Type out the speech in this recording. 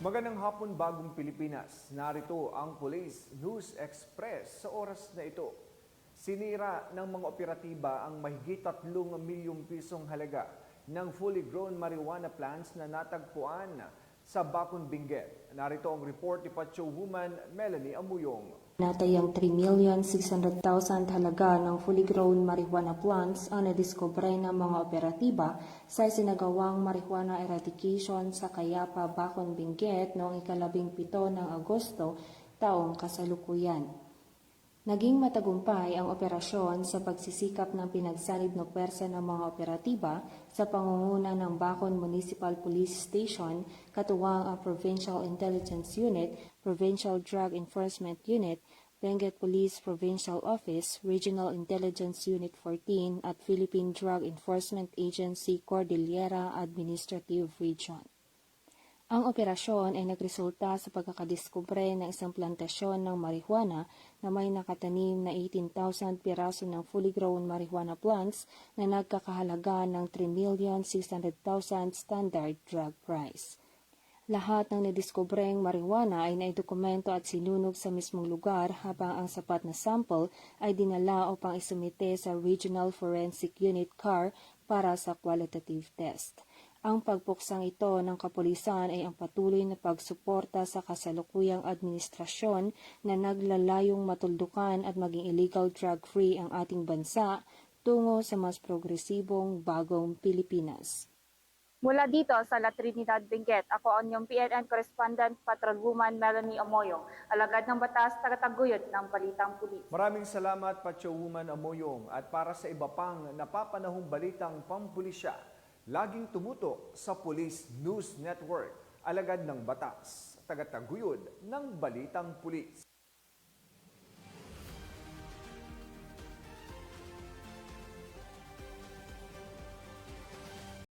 Magandang hapon bagong Pilipinas. Narito ang Police News Express sa oras na ito. Sinira ng mga operatiba ang mahigit 3 milyong pisong halaga ng fully grown marijuana plants na natagpuan sa Bacon, Benguet. Narito ang report ni Pacho Woman Melanie Amuyong. Natayang 3,600,000 halaga ng fully grown marijuana plants ang nadiskubre ng mga operatiba sa sinagawang marijuana eradication sa Cayapa, Bacon, Benguet noong 17 ng Agosto taong kasalukuyan. Naging matagumpay ang operasyon sa pagsisikap ng pinagsanib na pwersa ng mga operatiba sa pangunguna ng Bacon Municipal Police Station, katuwang ang Provincial Intelligence Unit, Provincial Drug Enforcement Unit, Benguet Police Provincial Office, Regional Intelligence Unit 14 at Philippine Drug Enforcement Agency Cordillera Administrative Region. Ang operasyon ay nagresulta sa pagkakadiskubre ng isang plantasyon ng marijuana na may nakatanim na 18,000 piraso ng fully grown marijuana plants na nagkakahalaga ng 3,600,000 standard drug price. Lahat ng nadiskubreng marijuana ay naidokumento at sinunog sa mismong lugar habang ang sapat na sample ay dinala upang isumite sa Regional Forensic Unit CAR para sa qualitative test. Ang pagpuksang ito ng kapulisan ay ang patuloy na pagsuporta sa kasalukuyang administrasyon na naglalayong matuldukan at maging illegal drug-free ang ating bansa tungo sa mas progresibong bagong Pilipinas. Mula dito sa La Trinidad, Benguet, ako ang inyong PNN Correspondent Patrolwoman Melanie Amoyong, alagad ng batas, tagataguyod ng Balitang Pulis. Maraming salamat Pacho Woman Amoyong, at para sa iba pang napapanahong balitang pampulisya, laging tumutok sa Police News Network, alagad ng batas, tagataguyod ng Balitang Pulis.